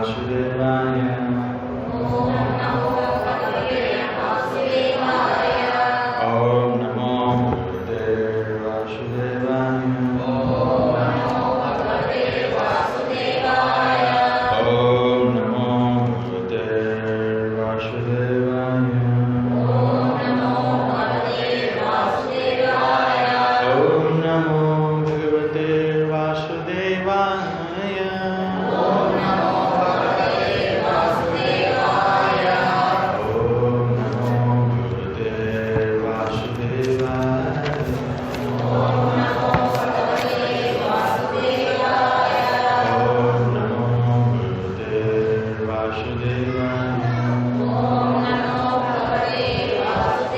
वासुदेवाय। ओम नमो भगवते वासुदेवाय। ओम नमो भगवते वासुदेवाय। ओम नमो भगवते वासुदेवाय। ओम नमो भगवते वासुदेवाय।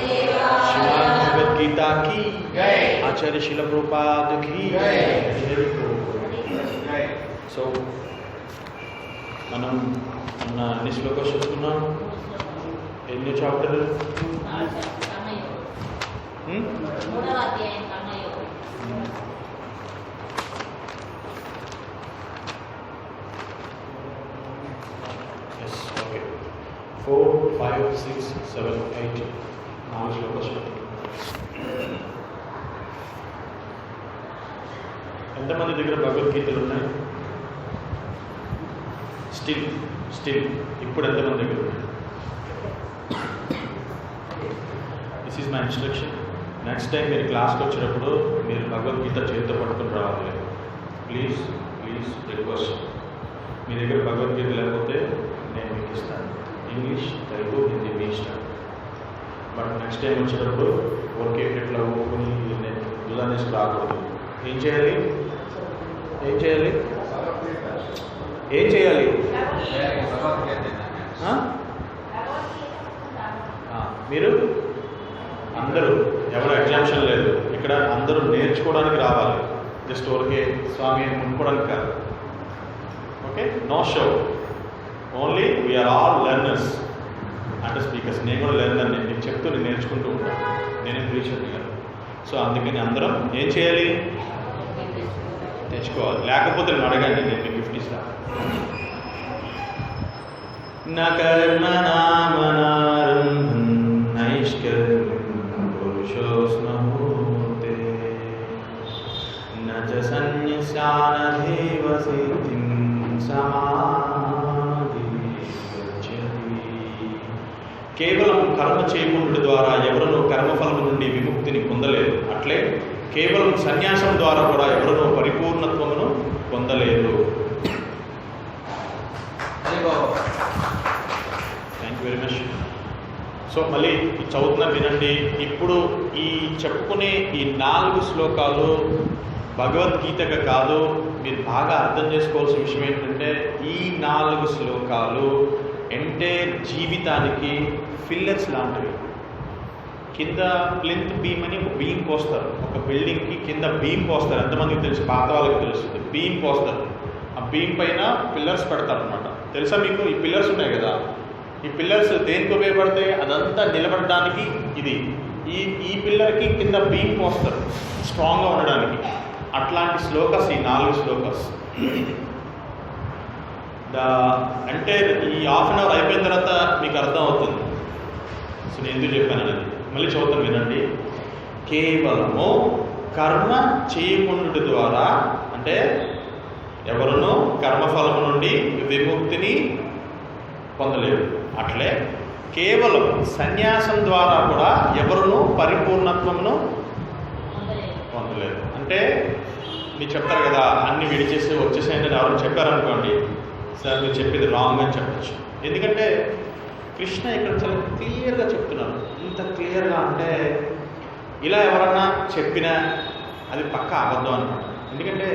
श्रीमद् भगवद गीता की आचार्य श्रील प्रभुपाद की సో మనం మన అన్ని శ్లోకాలు చదువుకున్నాం. ఎన్ని చాప్టర్? ఓకే 4, 5, 6, 7, 8 4 శ్లోకాలు చదువుకున్నాం. ఎంతమంది దగ్గర భగవద్గీతలు ఉన్నాయి? స్టిల్ ఇప్పుడు ఎంతమంది దగ్గర ఉన్నాయి? This is my instruction. Next time మీరు క్లాస్కి వచ్చినప్పుడు మీరు భగవద్గీత చేతితో పట్టుకుని రావాలి. Please request. మీ దగ్గర భగవద్గీత లేకపోతే నేను మీకు ఇస్తాను. ఇంగ్లీష్, తెలుగు, హిందీ మీ ఇష్టం. బట్ నెక్స్ట్ టైం వచ్చినప్పుడు ఓకే ఎట్లా ఊపుకొని నేను దులానేసి రాకూడదు. ఏం చేయాలి? మీరు అందరూ ఎవరు ఎగ్జామ్షన్ లేదు ఇక్కడ. అందరూ నేర్చుకోవడానికి రావాలి. జస్ట్ ఊరికే స్వామి మునుకోవడానికి కాదు. Okay, no show. Only we are all learners అంటే స్పీకర్స్. నేను కూడా లెర్నర్. నేను మీకు చెప్తూ నేను నేర్చుకుంటూ ఉంటాను. నేనే ప్రీచర్ కాదు. సో అందుకని అందరం ఏం చేయాలి? తెచ్చుకోవాలి. లేకపోతే నేను అడగండి, నేను మీకు గిఫ్ట్ ఇస్తాను. నకర్మనామనారంభం నైష్కర్మ్యం పురుషోస్మహూతే నచ సన్యస్యానధేవ సిద్ధిం సమాధి గచ్చతి. కేవలం కర్మ చేయకుండా ద్వారా ఎవరనూ కర్మఫలం నుండి విముక్తిని పొందలేరు. అట్లే కేవలం సన్యాసం ద్వారా కూడా ఎవరినో పరిపూర్ణత్వమును పొందలేరు. Thank you very much. So మళ్ళీ చదువుతున్నా వినండి. ఇప్పుడు ఈ చెప్పుకునే ఈ 4 శ్లోకాలు భగవద్గీతగా కాదు. మీరు బాగా అర్థం చేసుకోవాల్సిన విషయం ఏంటంటే ఈ 4 శ్లోకాలు ఎంటైర్ జీవితానికి ఫిల్లర్స్ లాంటివి. కింద ప్లింత్ బీమ్ అని ఒక బీమ్ పోస్తారు. ఒక బిల్డింగ్కి కింద బీమ్ పోస్తారు. ఎంతమందికి తెలుసు? పాత వాళ్ళకి తెలుస్తుంది. బీమ్ పోస్తారు. ఆ బీమ్ పైన పిల్లర్స్ పెడతారు అనమాట. తెలుసా మీకు? ఈ పిల్లర్స్ ఉన్నాయి కదా, ఈ పిల్లర్స్ దేనికి ఉపయోగపడతాయి? అదంతా నిలబడడానికి. ఇది ఈ పిల్లర్కి కింద బీమ్ పోస్తారు స్ట్రాంగ్గా ఉండడానికి. అట్లాంటి శ్లోకస్ ఈ 4 శ్లోకస్. అంటే ఈ హాఫ్ అన్ అవర్ అయిపోయిన తర్వాత మీకు అర్థం అవుతుంది. సో నేను ఎందుకు చెప్పాను అనేది మళ్ళీ చదువుతాను వినండి. కేవలము కర్మ చేయకుండా ద్వారా అంటే ఎవరునూ కర్మఫలము నుండి విముక్తిని పొందలేరు. అట్లే కేవలం సన్యాసం ద్వారా కూడా ఎవరునూ పరిపూర్ణత్వమును పొందలేరు. అంటే మీరు చెప్తారు కదా అన్ని విడిచేసి వచ్చేసాయని ఎవరు చెప్పారనుకోండి, సార్ మీరు చెప్పేది రాంగ్ అని చెప్పచ్చు. ఎందుకంటే కృష్ణ ఇక్కడ చాలా క్లియర్గా చెప్తున్నారు. ఇంత క్లియర్గా అంటే ఇలా ఎవరన్నా చెప్పినా అది పక్కా అబద్ధం అనమాట. ఎందుకంటే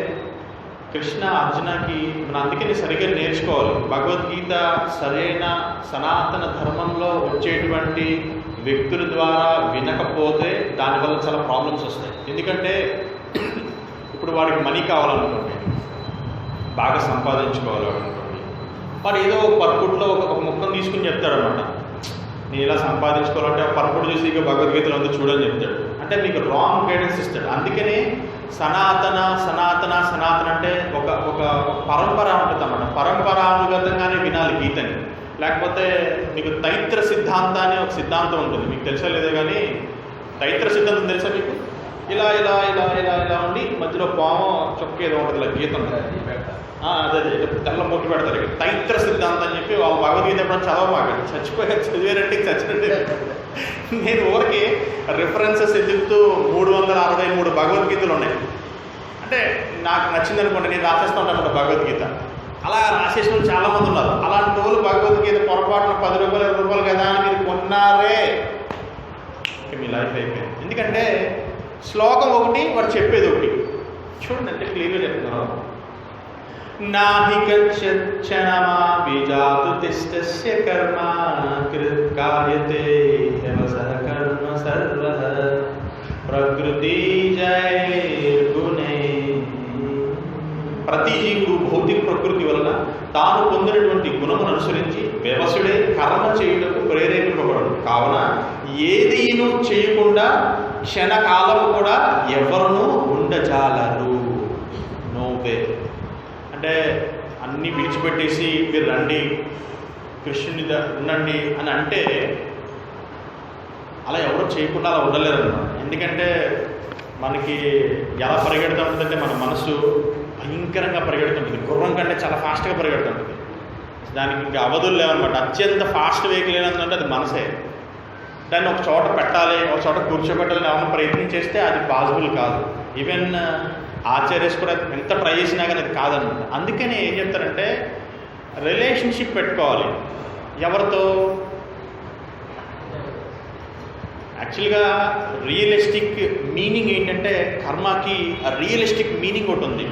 కృష్ణ అర్జునకి మనం అందుకని సరిగ్గా నేర్చుకోవాలి. భగవద్గీత సరైన సనాతన ధర్మంలో వచ్చేటువంటి వ్యక్తుల ద్వారా వినకపోతే దానివల్ల చాలా ప్రాబ్లమ్స్ వస్తాయి. ఎందుకంటే ఇప్పుడు వాడికి మనీ కావాలనుకోండి, బాగా సంపాదించుకోవాలనుకోండి, వాడు ఏదో ఒక పర్పుట్లో ఒక ముక్కను తీసుకుని చెప్తాడనమాట. నేను ఇలా సంపాదించుకోవాలంటే ఆ పర్పుడు చూసి ఇక భగవద్గీతలో అంతా చూడని చెప్తాడు. అంటే మీకు రాంగ్ గైడెన్స్ ఇస్తాడు. అందుకనే సనాతన సనాతన సనాతన అంటే ఒక ఒక పరంపర ఉంటుంది అన్నమాట. పరంపరానుగతంగానే వినాలి గీతని. లేకపోతే మీకు తైత్ర సిద్ధాంతాన్ని ఒక సిద్ధాంతం ఉంటుంది, మీకు తెలుసా లేదో కానీ తైత్ర సిద్ధాంతం తెలుసా మీకు? ఇలా ఇలా ఇలా ఇలా ఇలా ఉండి మధ్యలో పాము చొక్క ఏదో ఉంటుంది, ఇలా గీత ఉంటుంది. అదే తెల్ల మొక్కి పెడతారు. ఇక్కడ తైత్ర సిద్ధాంతం అని చెప్పి వాళ్ళు భగవద్గీత ఎప్పుడైనా చదవమాకండి, చదివేరంటే చచ్చినట్టే. నేను ఊరికి రిఫరెన్సెస్ ఎదుగుతూ 363 భగవద్గీతలు ఉన్నాయి. అంటే నాకు నచ్చింది అనుకోండి, నేను రాసేస్తూ ఉంటాను భగవద్గీత. అలా రాసేసిన వాళ్ళు చాలామంది ఉన్నారు. అలాంటి వాళ్ళు భగవద్గీత పొరపాటున 10 రూపాయలు 20 రూపాయలు కదా అని మీరు కొన్నారే, మీ లైఫ్ అయిపోయింది. ఎందుకంటే శ్లోకం ఒకటి, వాడు చెప్పేది ఒకటి. చూడండి అంటే క్లియర్గా చెప్తున్నారు. నాహి కక్షణమా బీజాతు తిష్టస్య కర్మ కృత్ కార్యతే హ్యవసః కర్మ సర్వః ప్రకృతి జైర్గుణే. ప్రతి జీవుడు భౌతిక ప్రకృతి వలన తాను పొందినటువంటి గుణమును అనుసరించి వ్యవసుడే కర్మ చేయుటకు ప్రేరేపింపబడడు. కావున ఏదీను చేయకుండా క్షణకాలం కూడా ఎవరునూ ఉండజాలరు. నోవే అంటే అన్నీ విడిచిపెట్టేసి మీరు రండి కృష్ణుని ఉండండి అని అంటే అలా ఎవరో చేయకుండా అలా ఉండలేరు అన్నమాట. ఎందుకంటే మనకి ఎలా పరిగెడుతుంటుందంటే మన మనసు భయంకరంగా పరిగెడుతుంటుంది. గుర్రం కంటే చాలా ఫాస్ట్గా పరిగెడుతుంటుంది. దానికి ఇంకా అవధులు లేవన్నమాట. అత్యంత ఫాస్ట్ వెహికల్ ఏదంటే అది మనసే. దాన్ని ఒక చోట పెట్టాలి, ఒక చోట కూర్చోబెట్టాలని ఏమైనా ప్రయత్నం చేస్తే అది పాసిబుల్ కాదు. ఈవెన్ ఆచార్యస్ కూడా ఎంత ట్రై చేసినా కానీ అది కాదన్నమాట. అందుకని ఏం చెప్తారంటే రిలేషన్షిప్ పెట్టుకోవాలి. ఎవరితో? యాక్చువల్గా రియలిస్టిక్ మీనింగ్ ఏంటంటే కర్మకి రియలిస్టిక్ మీనింగ్ ఒకటి ఉంది.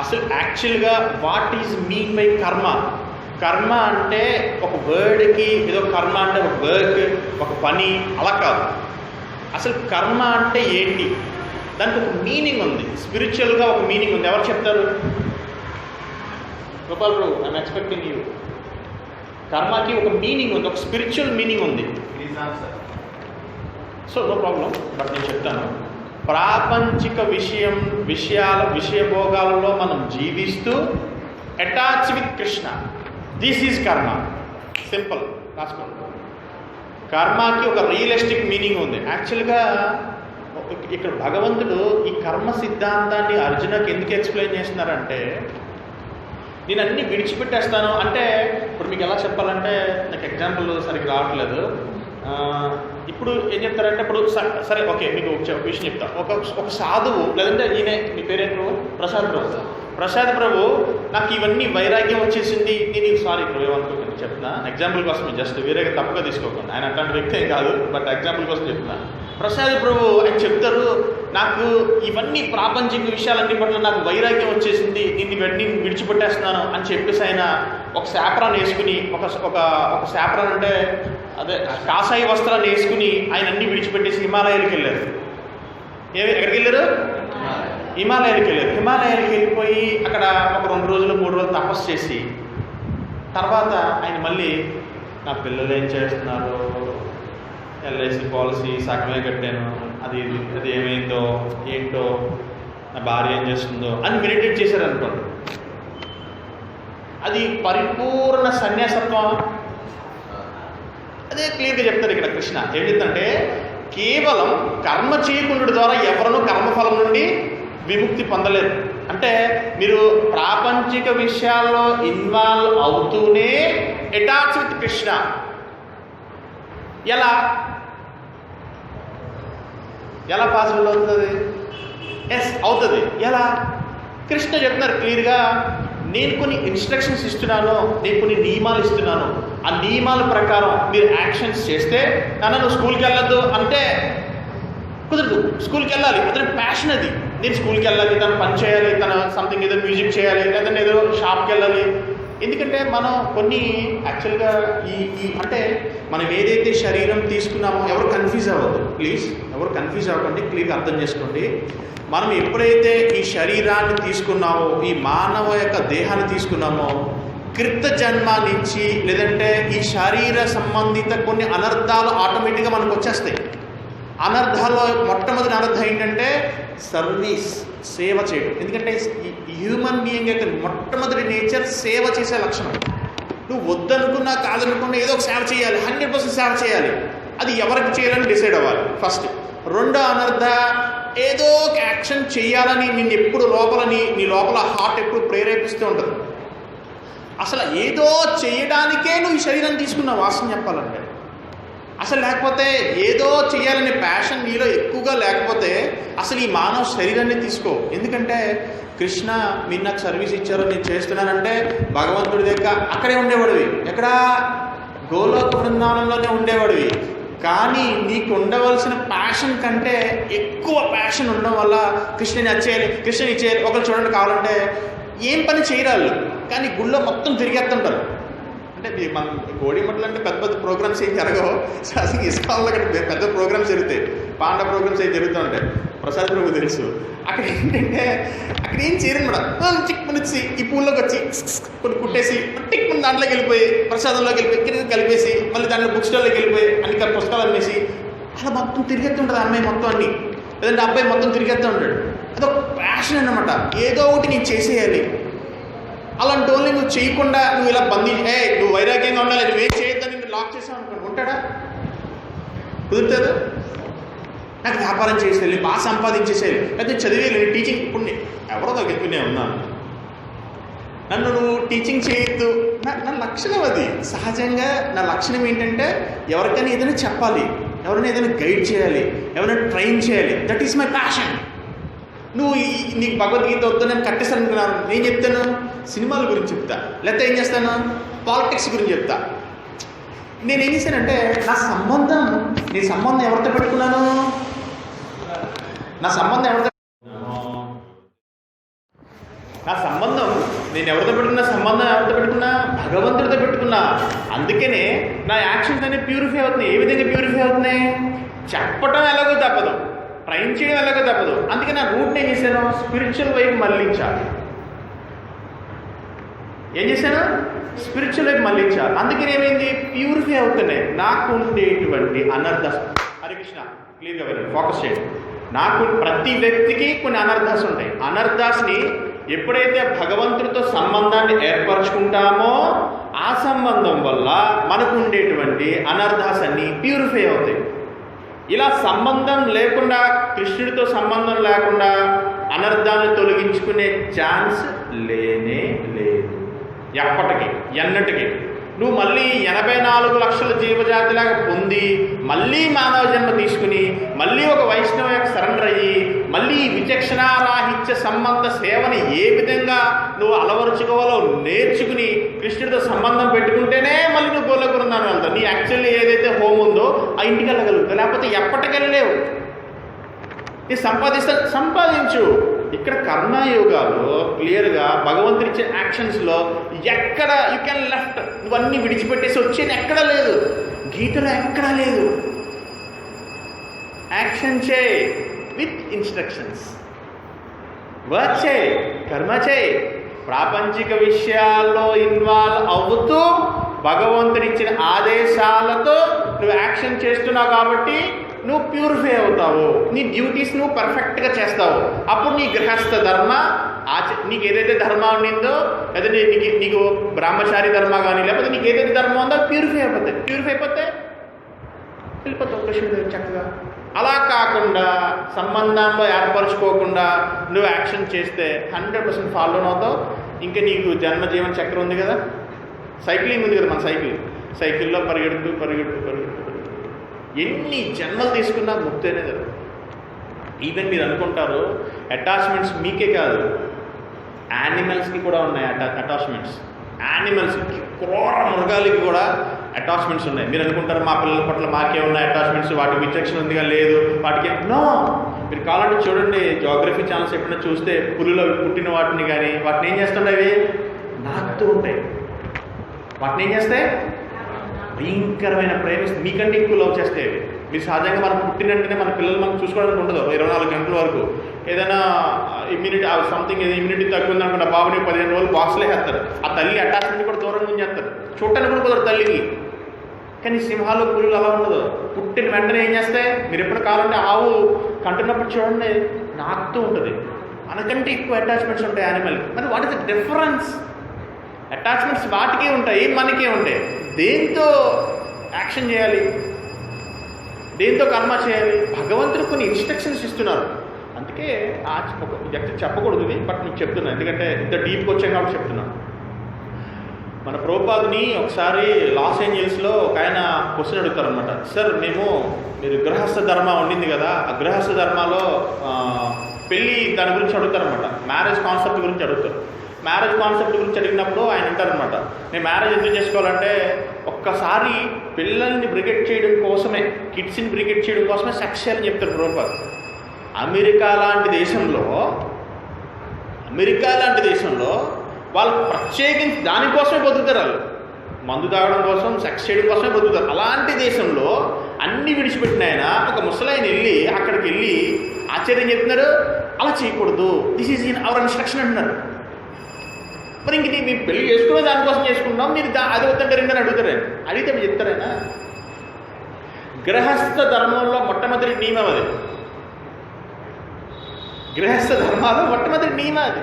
అసలు యాక్చువల్గా వాట్ ఈజ్ మీన్ బై కర్మ? కర్మ అంటే ఒక వర్డ్కి ఏదో కర్మ అంటే ఒక వర్క్, ఒక పని, అలా కాదు. అసలు కర్మ అంటే ఏంటి? దానికి ఒక మీనింగ్ ఉంది, స్పిరిచువల్గా ఒక మీనింగ్ ఉంది. ఎవరు చెప్తారు? Gopal bro, I'm expecting you. కర్మకి ఒక మీనింగ్ ఉంది, ఒక స్పిరిచువల్ మీనింగ్ ఉంది. సో నో ప్రాబ్లం, బట్ నేను చెప్తాను. ప్రాపంచిక విషయభోగాలలో మనం జీవిస్తూ attach with Krishna, this is కర్మ. సింపుల్, రాసుకోండి. కర్మకి ఒక రియలిస్టిక్ మీనింగ్ ఉంది. యాక్చువల్గా ఇక్కడ భగవంతుడు ఈ కర్మ సిద్ధాంతాన్ని అర్జునకి ఎందుకు ఎక్స్ప్లెయిన్ చేస్తున్నారంటే, నేను అన్నీ విడిచిపెట్టేస్తాను అంటే, ఇప్పుడు మీకు ఎలా చెప్పాలంటే నాకు ఎగ్జాంపుల్ సరిగ్గా రావట్లేదు. ఇప్పుడు ఏం చెప్తారంటే, ఇప్పుడు సరే ఓకే మీకు ఒక విషయం చెప్తా. ఒక సాధువు, లేదంటే ఈయనే, మీ పేరేంటి? ప్రసాద్ ప్రభు నాకు ఇవన్నీ వైరాగ్యం వచ్చేసింది. నేను సారీ ప్రభు ఏమనుకోకండి, చెప్తున్నా ఎగ్జాంపుల్ కోసం, జస్ట్ వేరేగా తప్పుగా తీసుకోకండి. ఆయన అట్లాంటి వ్యక్తి ఏం కాదు, బట్ ఎగ్జాంపుల్ కోసం చెప్తున్నా. ప్రసాద్ ప్రభు ఆయన చెప్తారు, నాకు ఇవన్నీ ప్రాపంచిక విషయాలన్నీ పట్ల నాకు వైరాగ్యం వచ్చేసింది, నేను విడిచిపెట్టేస్తున్నాను అని చెప్పేసి ఆయన ఒక శాప్రాన్ని వేసుకుని, ఒక శాప్రాన్ అంటే అదే కాషాయ వస్త్రాన్ని వేసుకుని ఆయన అన్నీ విడిచిపెట్టేసి హిమాలయాలకు వెళ్ళారు. ఎక్కడికి వెళ్ళారు? హిమాలయాలకు వెళ్ళారు. హిమాలయాలకు వెళ్ళిపోయి అక్కడ ఒక 2 రోజులు 3 రోజులు తపస్సు చేసి తర్వాత ఆయన మళ్ళీ నా పిల్లలు ఏం చేస్తున్నారు, ఎల్ఐసి పాలసీ సగమే కట్టాను, అది ఏమైందో ఏంటో, నా భార్య ఏం చేస్తుందో అని మెడిటేట్ చేశారు అనుకోండి. అది పరిపూర్ణ సన్యాసత్వం. అదే క్లియర్గా చెప్తారు ఇక్కడ కృష్ణ. ఏం చెప్తుంటే, కేవలం కర్మ చేయకుండా ద్వారా ఎవరనూ కర్మఫలం నుండి విముక్తి పొందలేరు. అంటే మీరు ప్రాపంచిక విషయాల్లో ఇన్వాల్వ్ అవుతూనే అటాచ్ విత్ కృష్ణ. ఎలా పాసిబుల్ అవుతుంది? ఎస్ అవుతుంది. ఎలా? కృష్ణ చెప్తున్నారు క్లియర్గా, నేను కొన్ని ఇన్స్ట్రక్షన్స్ ఇస్తున్నాను, నేను కొన్ని నియమాలు ఇస్తున్నాను. ఆ నియమాల ప్రకారం మీరు యాక్షన్స్ చేస్తే, నువ్వు స్కూల్కి వెళ్ళొద్దు అంటే కుదరదు. స్కూల్కి వెళ్ళాలి, అతని ప్యాషన్ అది. నేను స్కూల్కి వెళ్ళాలి, తను పని చేయాలి, తన సంథింగ్ ఏదో మ్యూజిక్ చేయాలి, లేదంటే ఏదో షాప్కి వెళ్ళాలి. ఎందుకంటే మనం కొన్ని యాక్చువల్గా ఈ అంటే మనం ఏదైతే శరీరం తీసుకున్నామో, ఎవరు కన్ఫ్యూజ్ అవ్వద్దు ప్లీజ్, ఎవరు కన్ఫ్యూజ్ అవ్వకండి, క్లియర్గా అర్థం చేసుకోండి. మనం ఎప్పుడైతే ఈ శరీరాన్ని తీసుకున్నామో, ఈ మానవ యొక్క దేహాన్ని తీసుకున్నామో, కృత జన్మ నుంచి లేదంటే ఈ శరీర సంబంధిత కొన్ని అనర్థాలు ఆటోమేటిక్గా మనకు వచ్చేస్తాయి. అనర్థాల్లో మొట్టమొదటి అనర్థం ఏంటంటే సర్వీస్, సేవ చేయడం. ఎందుకంటే హ్యూమన్ బీయింగ్ యొక్క మొట్టమొదటి నేచర్ సేవ చేసే లక్షణం. నువ్వు వద్దనుకున్నా కాదనుకున్నా ఏదో ఒక సేవ చేయాలి, 100% సేవ చేయాలి. అది ఎవరికి చేయాలని డిసైడ్ అవ్వాలి ఫస్ట్. రెండో అనర్థ ఏదో ఒక యాక్షన్ చేయాలని నిన్ను ఎప్పుడు నీ లోపల హార్ట్ ఎప్పుడు ప్రేరేపిస్తూ ఉంటుంది. అసలు ఏదో చేయడానికే నువ్వు ఈ శరీరం తీసుకున్నావు వాసన చెప్పాలంటే. అసలు లేకపోతే ఏదో చేయాలనే ప్యాషన్ నీలో ఎక్కువగా లేకపోతే అసలు ఈ మానవ శరీరాన్ని తీసుకో. ఎందుకంటే కృష్ణ మీరు నాకు సర్వీస్ ఇచ్చారో నేను చేస్తున్నానంటే భగవంతుడి దగ్గర అక్కడే ఉండేవాడివి, ఎక్కడ గోలోక బృందావనంలోనే ఉండేవాడివి. కానీ నీకు ఉండవలసిన ప్యాషన్ కంటే ఎక్కువ ప్యాషన్ ఉండడం వల్ల కృష్ణని వచ్చేయాలి, కృష్ణని ఇచ్చేయాలి. ఒకరు చూడండి కావాలంటే ఏం పని చేయరాళ్ళు కానీ గుళ్ళో మొత్తం తిరిగేస్తుంటారు. అంటే మన కోడిమట్టలు అంటే పెద్ద పెద్ద ప్రోగ్రామ్స్ ఏం జరగవు. అసలు ఇస్కాన్లో అక్కడ పెద్ద ప్రోగ్రామ్స్ జరుగుతాయి, పాండ ప్రోగ్రామ్స్ ఏం జరుగుతూ ఉంటాయి. ప్రసాద్ ప్రభు తెలుసు. అక్కడ ఏంటంటే అక్కడ ఏం చేయరనమాట, చిక్మని వచ్చి ఈ పూల్లోకి వచ్చి కొన్ని కుట్టేసి టిక్మని దాంట్లోకి వెళ్ళిపోయి ప్రసాదంలోకి వెళ్ళిపోయి కలిపేసి మళ్ళీ దాంట్లో బుక్ స్టాల్లోకి వెళ్ళిపోయి అన్ని పుస్తకాలు అమ్మేసి అలా మొత్తం తిరిగేస్తుంటుంది అమ్మాయి మొత్తం అన్ని, లేదంటే అబ్బాయి మొత్తం తిరిగేస్తూ ఉంటాడు. అదొక ప్యాషన్ అన్నమాట, ఏదో ఒకటి నేను చేసేయాలి. అలాంటి వాళ్ళని నువ్వు చేయకుండా నువ్వు ఇలా నువ్వు వైరాగ్యంగా ఉండాలి, నువ్వేం చేయొద్దని నువ్వు లాక్ చేసావు అనుకోండి, ఉంటాడా? కుదురుతుంది. నాకు వ్యాపారం చేసేయాలి, బాగా సంపాదించేసేయాలి, లేకపోతే చదివేయాలి, టీచింగ్. ఇప్పుడు ఎవరో తగ్గుతూనే ఉన్నాను, నన్ను నువ్వు టీచింగ్ చేయొద్దు. నా లక్షణం అది. సహజంగా నా లక్షణం ఏంటంటే ఎవరికైనా ఏదైనా చెప్పాలి, ఎవరైనా ఏదైనా గైడ్ చేయాలి, ఎవరైనా ట్రైన్ చేయాలి. That is my passion. నువ్వు నీకు భగవద్గీత వద్దు నేను కట్టేస్తాను అనుకున్నాను, నేను చెప్తాను సినిమాల గురించి చెప్తా, లేకపోతే ఏం చేస్తాను పాలిటిక్స్ గురించి చెప్తా. నేనేం చేశానంటే నీ సంబంధం ఎవరితో పెట్టుకున్నాను, నా సంబంధం ఎవరితో పెట్టుకున్నా భగవంతుడితో పెట్టుకున్నా. అందుకనే నా యాక్షన్స్ అనేవి ప్యూరిఫై అవుతున్నాయి. ఏ విధంగా ప్యూరిఫై అవుతున్నాయి? చెప్పటం ఎలాగో తప్పదు, ట్రైన్ చేయడం ఎలాగో తప్పదు. అందుకే నా రూట్ని ఏం చేశాను, స్పిరిచువల్ వైపు మళ్ళించాలి. ఏం చేశాను? స్పిరిచువల్ వైపు మళ్ళించాలి. అందుకని ఏమైంది, ప్యూరిఫై అవుతున్నాయి. నాకు ఉండేటువంటి అనర్థాస్, హరే కృష్ణ క్లియర్గా వెళ్ళండి, ఫోకస్ చేయండి. నాకు ప్రతి వ్యక్తికి కొన్ని అనర్థాస్ ఉంటాయి. అనర్థాస్ని ఎప్పుడైతే భగవంతుడితో సంబంధాన్ని ఏర్పరచుకుంటామో ఆ సంబంధం వల్ల మనకు ఉండేటువంటి అనర్థాస్ అన్నీ ప్యూరిఫై అవుతాయి. ఇలా సంబంధం లేకుండా, కృష్ణుడితో సంబంధం లేకుండా అనర్థాన్ని తొలగించుకునే ఛాన్స్ లేనే లేదు ఎప్పటికీ, ఎన్నటికీ. నువ్వు మళ్ళీ 84 లక్షల జీవజాతిలాగా పొంది మళ్ళీ మానవ జన్మ తీసుకుని మళ్ళీ ఒక వైష్ణవ యొక్క సరెండర్ అయ్యి మళ్ళీ విచక్షణారాహిత్య సంబంధ సేవని ఏ విధంగా నువ్వు అలవరుచుకోవాలో నేర్చుకుని కృష్ణుడితో సంబంధం పెట్టుకుంటేనే మళ్ళీ నువ్వు గోలోక బృందావనం వెళ్తావు. నీ యాక్చువల్లీ ఏదైతే హోమ్ ఉందో ఆ ఇంటికి వెళ్ళగలుగుతావు, లేకపోతే ఎప్పటికెళ్ళలేవు. నీ సంపాదించు. ఇక్కడ కర్మయోగాలో క్లియర్గా భగవంతుడి ఇచ్చే యాక్షన్స్లో ఎక్కడ యూ కెన్ లెఫ్ట్, నువ్వన్నీ విడిచిపెట్టేసి వచ్చేది ఎక్కడా లేదు, గీతలో ఎక్కడా లేదు. యాక్షన్ చేయి విత్ ఇన్స్ట్రక్షన్స్, వర్క్ చేయి, కర్మ చేయి, ప్రాపంచిక విషయాల్లో ఇన్వాల్వ్ అవుతూ భగవంతుడిచ్చిన ఆదేశాలతో నువ్వు యాక్షన్ చేస్తున్నావు కాబట్టి నువ్వు ప్యూరిఫై అవుతావు. నీ డ్యూటీస్ నువ్వు పర్ఫెక్ట్గా చేస్తావు. అప్పుడు నీ గృహస్థ ధర్మ నీకు ఏదైతే ధర్మ ఉండిందో, లేదా నీకు బ్రహ్మచారి ధర్మ కానీ లేకపోతే నీకు ఏదైతే ధర్మం ఉందో ప్యూరిఫై అయిపోతాయి. ప్యూరిఫై అయిపోతే వెళ్ళిపోతావు కృష్ణుడి చక్కగా. అలా కాకుండా సంబంధంలో ఏర్పరచుకోకుండా నువ్వు యాక్షన్ చేస్తే 100% ఫాలో అవుతావు. ఇంకా నీకు జన్మజీవన చక్రం ఉంది కదా, సైక్లింగ్ ఉంది కదా, మన సైకిల్లో పరిగెడుతూ ఎన్ని జన్మలు తీసుకున్నా ముక్తి అనేది. ఈవెన్ మీరు అనుకుంటారు అటాచ్మెంట్స్ మీకే కాదు, యానిమల్స్కి కూడా ఉన్నాయి అటాచ్మెంట్స్. యానిమల్స్కి, క్రూర మృగాలకి కూడా అటాచ్మెంట్స్ ఉన్నాయి. మీరు అనుకుంటారు మా పిల్లల పట్ల మాకే ఉన్నాయి అటాచ్మెంట్స్, వాటికి విచక్షణ ఉంది కానీ లేదు, వాటికి నో. మీరు కావాలంటే చూడండి, జోగ్రఫీ ఛానల్స్ ఎప్పుడైనా చూస్తే పులిలో పుట్టిన వాటిని కానీ వాటిని ఏం చేస్తుంటాయి, అవి నాకుతూ ఉంటాయి. వాటిని ఏం చేస్తాయి, భయంకరమైన ప్రేమిస్తే మీకంటే ఎక్కువ లవ్ చేస్తాయి. మీరు సహజంగా మనం పుట్టినంటేనే మన పిల్లలు మనం చూసుకోవడానికి ఉండదు 24 గంటల వరకు. ఏదైనా ఇమ్యూనిటీ ఇమ్యూనిటీ తక్కువ ఉందనుకుంటే బాబుని 15 రోజులు బాక్స్లో వేస్తారు. ఆ తల్లి అటాచ్మెంట్ కూడా దూరంగా ఉంచేస్తారు, చూడటానికి కూడా కుదరదు తల్లికి. కానీ సింహాలు పులులు అలా ఉండదు. పుట్టిన వెంటనే ఏం చేస్తాయి? మీరు ఎప్పుడు కావాలంటే ఆవు కంటున్నప్పుడు చూడండి నాకుతూ ఉంటుంది. మనకంటే ఎక్కువ అటాచ్మెంట్స్ ఉంటాయి యానిమల్కి. మరి what is the difference? Attachments వాటికే ఉంటాయి, మనకే ఉంటాయి. దేంతో యాక్షన్ చేయాలి, దేంతో కర్మ చేయాలి? భగవంతుడు కొన్ని ఇన్స్ట్రక్షన్స్ ఇస్తున్నారు. అందుకే చెప్పకూడదు ఇది, బట్ మీకు చెప్తున్నాను, ఎందుకంటే ఇంత డీప్కి వచ్చాం కాబట్టి చెప్తున్నాను. మన ప్రభుపాదుని ఒకసారి లాస్ ఏంజల్స్లో ఒక ఆయన క్వశ్చన్ అడుగుతారనమాట. సార్ మీరు గృహస్థ ధర్మ ఉండింది కదా, ఆ గృహస్థ ధర్మాలో పెళ్ళి దాని గురించి అడుగుతారనమాట. మ్యారేజ్ కాన్సెప్ట్ గురించి అడుగుతారు. మ్యారేజ్ కాన్సెప్ట్ గురించి అడిగినప్పుడు ఆయన అంటారనమాట, నేను మ్యారేజ్ ఎందుకు చేసుకోవాలంటే ఒక్కసారి పిల్లల్ని బ్రిగెట్ చేయడం కోసమే, కిడ్స్ని బ్రిగెట్ చేయడం కోసమే సెక్స్ చేయాలని చెప్తారు ప్రభుపాదు. అమెరికా లాంటి దేశంలో వాళ్ళు ప్రత్యేకించి దానికోసమే బతుకుతారు. వాళ్ళు మందు తాగడం కోసం, సెక్స్ చేయడం కోసమే బతుకుతారు. అలాంటి దేశంలో అన్నీ విడిచిపెట్టిన ఆయన ఒక ముసలాయన అక్కడికి వెళ్ళి ఆశ్చర్యం చెప్తున్నారు, అలా చేయకూడదు, this is in our instruction అంటున్నారు. మరి ఇంక మేము పెళ్లి చేసుకునే దానికోసం చేసుకుంటాం, మీరు అది వద్దంటారు అని అడుగుతారు. అడిగితే మీరు చెప్తారైనా? గృహస్థ ధర్మంలో మొట్టమొదటి నియమం అది. గృహస్థ ధర్మాలు మొట్టమొదటి నియమం అది.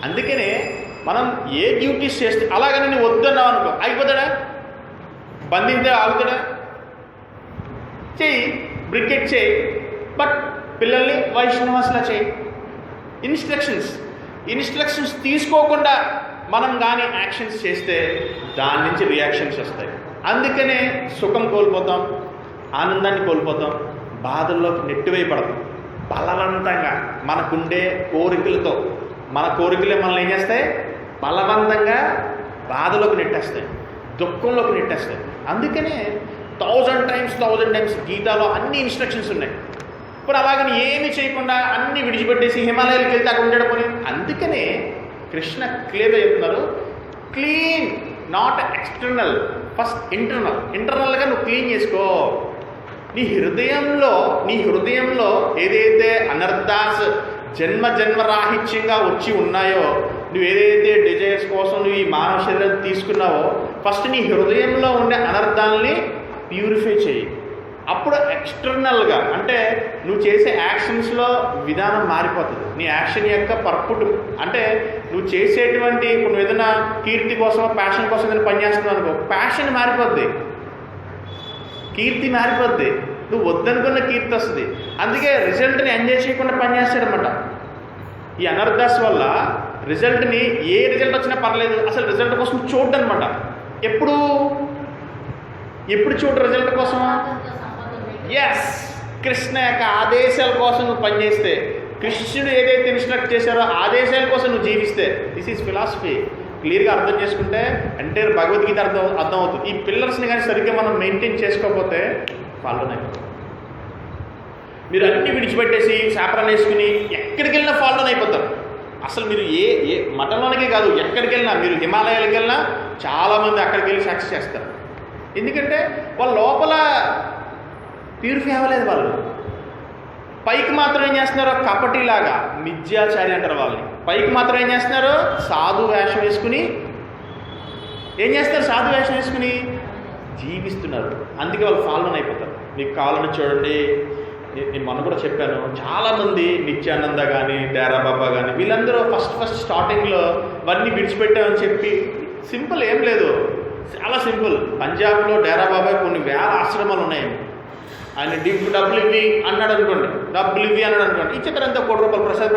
అందుకనే మనం ఏ డ్యూటీస్ చేస్తే, అలాగని నువ్వు వద్దన్నావు అనుకో, అయిపోతాడా? బంధించే ఆగుతాడా? చెయ్యి, బ్రికెట్ చేయి, బట్ పిల్లల్ని వైష్ణవాసులా చేయి. ఇన్స్ట్రక్షన్స్ తీసుకోకుండా మనం కానీ యాక్షన్స్ చేస్తే దాని నుంచి రియాక్షన్స్ వస్తాయి. అందుకనే సుఖం కోల్పోతాం, ఆనందాన్ని కోల్పోతాం, బాధల్లోకి నెట్టివేయబడతాం. బలవంతంగా మనకుండే కోరికలతో, మన కోరికలే మనల్ని ఏం చేస్తాయి? బలవంతంగా బాధలోకి నెట్టేస్తాయి, దుఃఖంలోకి నెట్టేస్తాయి. అందుకనే 1000 times గీతాలో అన్ని ఇన్స్ట్రక్షన్స్ ఉన్నాయి. ఇప్పుడు అలాగని ఏమి చేయకుండా అన్నీ విడిచిపెట్టేసి హిమాలయాలకు వెళ్తే అక్కడ ఉండడం పోనీ. అందుకనే కృష్ణ క్లియర్గా చెప్తున్నారు, క్లీన్, నాట్ ఎక్స్టర్నల్, ఫస్ట్ ఇంటర్నల్గా నువ్వు క్లీన్ చేసుకో. నీ హృదయంలో ఏదైతే అనర్థాస్ జన్మరాహిత్యంగా వచ్చి ఉన్నాయో, నువ్వు ఏదైతే డిజైర్స్ కోసం నువ్వు ఈ మానవ శరీరం తీసుకున్నావో, ఫస్ట్ నీ హృదయంలో ఉండే అనర్థాలని ప్యూరిఫై చేయి. అప్పుడు ఎక్స్టర్నల్గా అంటే నువ్వు చేసే యాక్షన్స్లో విధానం మారిపోతుంది. నీ యాక్షన్ యొక్క పర్పుట్ అంటే నువ్వు చేసేటువంటి, ఇప్పుడు నువ్వు ఏదైనా కీర్తి కోసమో ప్యాషన్ కోసం ఏదైనా పనిచేస్తున్నావు అనుకో, ప్యాషన్ మారిపోద్ది, కీర్తి మారిపోద్ది, నువ్వు వద్దనుకున్న కీర్తి వస్తుంది. అందుకే రిజల్ట్ని ఎంజాయ్ చేయకుండా పనిచేస్తాడనమాట. ఈ అనర్థాస్ వల్ల రిజల్ట్ని, ఏ రిజల్ట్ వచ్చినా పర్లేదు, అసలు రిజల్ట్ కోసం చూడనమాట. ఎప్పుడు చూడు రిజల్ట్ కోసం? ఎస్, కృష్ణ యొక్క ఆదేశాల కోసం నువ్వు పనిచేస్తే, కృష్ణుడు ఏదైతే ఇన్స్ట్రక్ట్ చేశారో ఆదేశాల కోసం నువ్వు జీవిస్తే, దిస్ ఈజ్ ఫిలాసఫీ. క్లియర్గా అర్థం చేసుకుంటే ఎంటైర్ భగవద్గీత అర్థం అవుతుంది. ఈ పిల్లర్స్ని కానీ సరిగ్గా మనం మెయింటైన్ చేసుకోకపోతే ఫాలో అయిపోతాం. మీరు అన్నీ విడిచిపెట్టేసి శాపరాన్ని వేసుకుని ఎక్కడికి వెళ్ళినా ఫాలో అయిపోతారు. అసలు మీరు ఏ మఠంలోనికే కాదు, ఎక్కడికి వెళ్ళినా, మీరు హిమాలయాలకు వెళ్ళినా చాలామంది అక్కడికి వెళ్ళి సక్సెస్ చేస్తారు. ఎందుకంటే వాళ్ళ లోపల ప్యూరిఫై అవ్వలేదు. వాళ్ళు పైకి మాత్రం ఏం చేస్తున్నారు? కపటిలాగా, మిథ్యాచారి అంటారు వాళ్ళని. పైకి మాత్రం ఏం చేస్తున్నారు? సాధు వేషం వేసుకుని జీవిస్తున్నారు. అందుకే వాళ్ళు ఫాలో అయిపోతారు. మీకు కావాలని చూడండి, నేను మొన్న కూడా చెప్పాను, చాలామంది నిత్యానంద కానీ డేరా బాబా కానీ వీళ్ళందరూ ఫస్ట్ స్టార్టింగ్లో ఇవన్నీ విడిచిపెట్టామని చెప్పి, సింపుల్ ఏం లేదు, చాలా సింపుల్. పంజాబ్లో డేరా బాబా కొన్ని వేల ఆశ్రమాలు ఉన్నాయి. ఆయన డబ్బులు ఇవ్వి అన్నాడు అనుకోండి, ఇచ్చేస్తారు. ఎంత ₹1 ప్రసాద్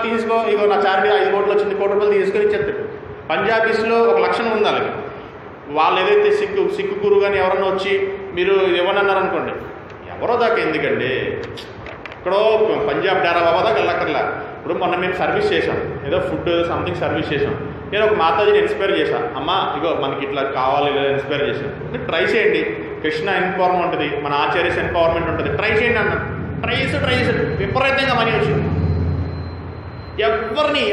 తీసుకో, ఇగో నా చార్జీ 5 కోట్లు వచ్చింది, ₹1 తీసుకొని ఇచ్చేస్తాడు. పంజాబీస్లో ఒక లక్షణం ఉంది వాళ్ళకి. వాళ్ళు ఏదైతే సిక్కు గురువు కానీ ఎవరన్నా వచ్చి మీరు ఇవ్వనన్నారు అనుకోండి, ఎవరో దాకా ఎందుకండి, ఇక్కడో పంజాబ్ డేరా బాబా దాకా వెళ్ళక్కర్లా. ఇప్పుడు మొన్న మేము సర్వీస్ చేసాం, ఏదో ఫుడ్ సంథింగ్ సర్వీస్ చేసాం. నేను ఒక మాతాజీని ఇన్స్పైర్ చేశాను, అమ్మ ఇగో మనకి ఇట్లా కావాలి, ఇన్స్పైర్ చేశాను, మీరు ట్రై చేయండి, కృష్ణ ఎంపవర్మెంట్ ఉంటుంది, మన ఆచార్యస్ ఎంపవర్మెంట్ ఉంటుంది, ట్రై చేయండి అన్నాను. ట్రై చేసాడు, విపరీతంగా మనీ వచ్చింది. ఎవరిని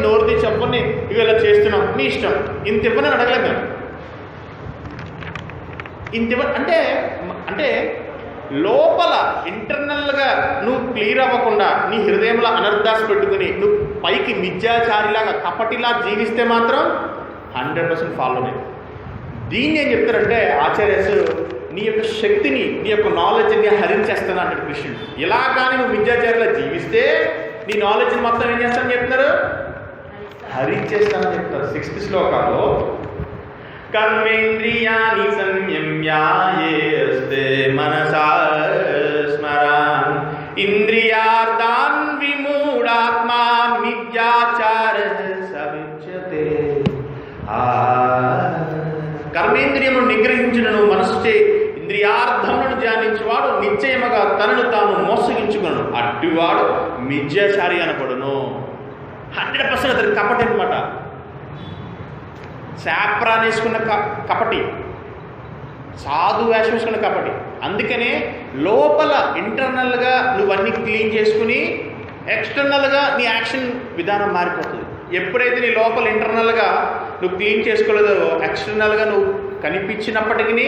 నోరు తెచ్చి ఎవరిని ఇక ఇలా చేస్తున్నాం, మీ ఇష్టం, ఇంత ఇవ్వని అడగలేదు మేము. అంటే లోపల ఇంటర్నల్గా నువ్వు క్లియర్ అవ్వకుండా నీ హృదయంలో అనర్థాస్ పెట్టుకుని నువ్వు పైకి మిథ్యాచారిలాగా కపటిలా జీవిస్తే మాత్రం 100% ఫాలో అయ్యి. దీన్ని ఏం చెప్తారంటే ఆచార్యస్, నీ యొక్క శక్తిని, నీ యొక్క నాలెడ్జ్ని హరించేస్తాను అంటాడు కృష్ణుడు. ఇలా కానీ నువ్వు మిథ్యాచారిలా జీవిస్తే నీ నాలెడ్జ్ని మొత్తం ఏం చేస్తానని చెప్తున్నారు? హరించేస్తానని చెప్తారు. 6th శ్లోకాల్లో కర్మేంద్రియాణి సంయమ్యాయేస్తే మనసా స్మరాన్ ఇంద్రియార్థాన్ విమూఢాత్మా మిథ్యాచార సవిచ్యతే. కర్మేంద్రియమును నిగ్రహించును మనసుచే ఇంద్రియార్థములను ధ్యానించేవాడు నిశ్చయముగా తనను తాను మోసగించుకును, అడ్డువాడు మిథ్యాచారి అనబడును. 100% అతను కపటి అనమాట. శాప్రాన్ వేసుకున్న కపటి, సాధు వేషం వేసుకున్న కపటి. అందుకనే లోపల ఇంటర్నల్గా నువ్వు అన్నీ క్లీన్ చేసుకుని ఎక్స్టర్నల్గా నీ యాక్షన్ విధానం మారిపోతుంది. ఎప్పుడైతే నీ లోపల ఇంటర్నల్గా నువ్వు క్లీన్ చేసుకోలేదో ఎక్స్టర్నల్గా నువ్వు కనిపించినప్పటికీ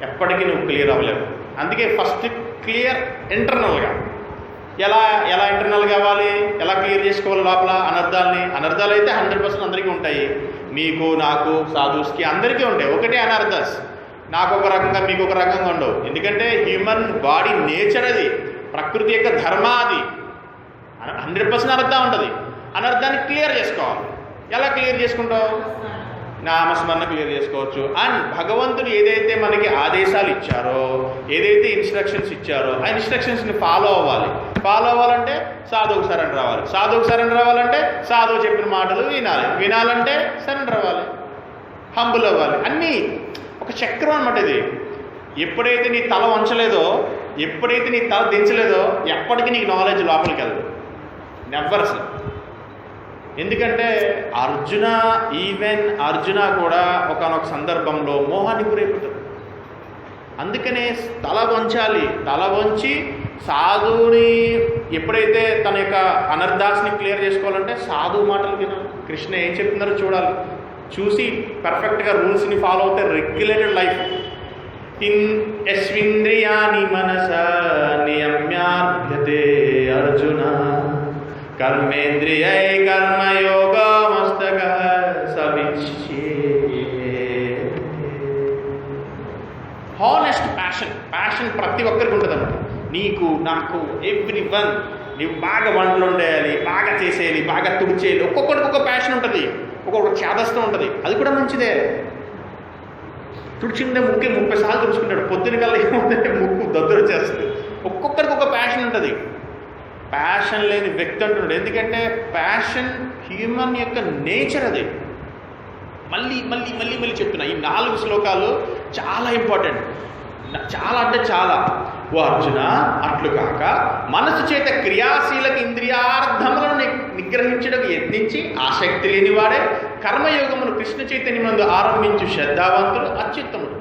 ఎప్పటికీ నువ్వు క్లియర్ అవ్వలేవు. అందుకే ఫస్ట్ క్లియర్ ఇంటర్నల్గా. ఎలా ఇంటర్నల్ కావాలి, ఎలా క్లియర్ చేసుకోవాలి లోపల అనర్థాలని? అనర్థాలు అయితే 100% అందరికీ ఉంటాయి. మీకు, నాకు, సాధుస్కి అందరికీ ఉంటాయి. ఒకటే అనర్థాస్. నాకు ఒక రకంగా, మీకు ఒక రకంగా ఉండవు. ఎందుకంటే హ్యూమన్ బాడీ నేచర్ అది, ప్రకృతి యొక్క ధర్మ అది. 100% అనర్థం ఉంటుంది. అనర్థాన్ని క్లియర్ చేసుకోవాలి. ఎలా క్లియర్ చేసుకుంటావు? నామస్మరణ క్లియర్ చేసుకోవచ్చు. అండ్ భగవంతుడు ఏదైతే మనకి ఆదేశాలు ఇచ్చారో, ఏదైతే ఇన్స్ట్రక్షన్స్ ఇచ్చారో ఆ ఇన్స్ట్రక్షన్స్ని ఫాలో అవ్వాలి. ఫాలో అవ్వాలంటే సాధువుకు సరెండర్ అవ్వాలి. సాధువుకు సరెండర్ అవ్వాలంటే సాధువు చెప్పిన మాటలు వినాలి. వినాలంటే సరెండర్ అవ్వాలి, హంబుల్ అవ్వాలి. అన్నీ ఒక చక్రం అన్నమాట ఇది. ఎప్పుడైతే నీ తల వంచలేదో, ఎప్పుడైతే నీ తల దించలేదో ఎప్పటికీ నీకు నాలెడ్జ్ లోపలికి వెళ్ళదు. నెవర్ అసలు. ఎందుకంటే ఈవెన్ అర్జున కూడా ఒకానొక సందర్భంలో మోహానికి గురైపోతాడు. అందుకనే తల వంచాలి. తల వంచి సాధువుని ఎప్పుడైతే తన యొక్క అనర్థాస్ని క్లియర్ చేసుకోవాలంటే సాధువు మాటలు వినాలి. కృష్ణ ఏం చెప్తున్నారో చూడాలి. చూసి పర్ఫెక్ట్గా రూల్స్ని ఫాలో అవుతే రెగ్యులేటెడ్ లైఫ్. యస్వింద్రియాణి మనస నియమ్యాభ్యతే అర్జున కర్మేంద్రియై కర్మయోగమస్తక సవిచ్యేతే. హానెస్ట్ ప్యాషన్ ప్రతి ఒక్కరికి ఉంటుంది అన్నమాట. నీకు, నాకు, ఎవ్రీవన్. నీవు బాగా వంటలు వండేయాలి, బాగా చేసేయాలి, బాగా తుడిచేయాలి. ఒక్కొక్కడికి ఒక ప్యాషన్ ఉంటుంది, ఒక్కొక్కటి చేదస్తం ఉంటుంది. అది కూడా మంచిదే. తుడిచిందే ముక్కే 30 సార్లు తుడుచుకుంటాడు. పొద్దున కల్లా ఏమవుతుందంటే ముక్కు దద్దురు చేస్తుంది. ఒక్కొక్కరికి ఒక ప్యాషన్ ఉంటుంది. ప్యాషన్ లేని వ్యక్తి అంటున్నాడు. ఎందుకంటే ప్యాషన్ హ్యూమన్ యొక్క నేచర్ అది. మళ్ళీ మళ్ళీ మళ్ళీ మళ్ళీ చెప్తున్నా, ఈ 4 శ్లోకాలు చాలా ఇంపార్టెంట్. చాలా అంటే చాలా. ఓ అర్జున, అట్లు కాక మనసు చేత క్రియాశీలక ఇంద్రియార్థములను నిగ్రహించడం యత్నించి ఆసక్తి లేనివాడే కర్మయోగమును కృష్ణ చైతన్యమందు ఆరంభించు శ్రద్ధావంతుడు అత్యుత్తముడు.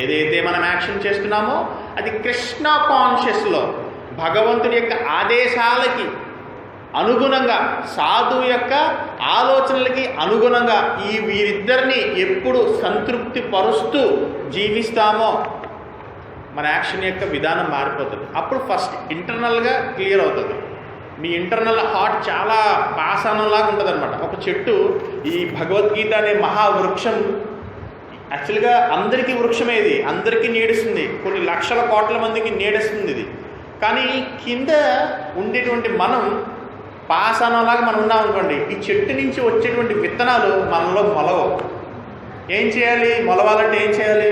ఏదైతే మనం యాక్షన్ చేస్తున్నామో అది కృష్ణ కాన్షియస్లో భగవంతుడి యొక్క ఆదేశాలకి అనుగుణంగా, సాధువు యొక్క ఆలోచనలకి అనుగుణంగా వీరిద్దరిని ఎప్పుడు సంతృప్తి పరుస్తూ జీవిస్తామో మన యాక్షన్ యొక్క విధానం మారిపోతుంది. అప్పుడు ఫస్ట్ ఇంటర్నల్గా క్లియర్ అవుతుంది. మీ ఇంటర్నల్ హార్ట్ చాలా పాషాణంలాగా ఉంటుంది అనమాట. ఒక చెట్టు, ఈ భగవద్గీత అనే మహావృక్షం యాక్చువల్గా అందరికీ వృక్షమే. ఇది అందరికీ నీడిస్తుంది, కొన్ని లక్షల కోట్ల మందికి నీడిస్తుంది ఇది. కానీ కింద ఉండేటువంటి మనం పాషాణంలాగా మనం ఉన్నాం అనుకోండి, ఈ చెట్టు నుంచి వచ్చేటువంటి విత్తనాలు మనలో మొలవవు. ఏం చేయాలి? మొలవాలంటే ఏం చేయాలి?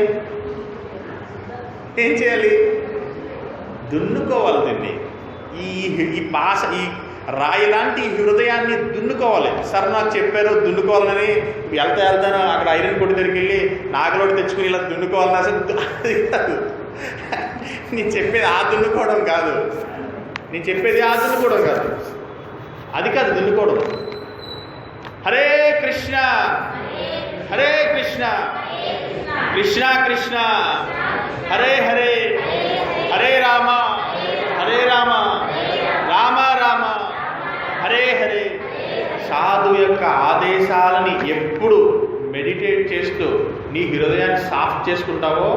దున్నుకోవాలి. దీన్ని ఈ రాయి లాంటి హృదయాన్ని దున్నుకోవాలి. సార్ నాకు చెప్పారు దున్నుకోవాలని, వెళ్తాను అక్కడ ఐరన్ కొట్టి దగ్గరికి వెళ్ళి నాగలోటి తెచ్చుకుని ఇలా దున్నుకోవాలని. అసలు అది కాదు నేను చెప్పేది. ఆ దున్నుకోవడం కాదు. అది కాదు దున్నుకోవడం. హరే కృష్ణ హరే కృష్ణ కృష్ణ కృష్ణ హరే హరే హరే రామ రామ రామ హరే హరే. సాధు యొక్క ఆదేశాలని ఎప్పుడు మెడిటేట్ చేస్తూ నీ హృదయాన్ని సాఫ్ చేసుకుంటావో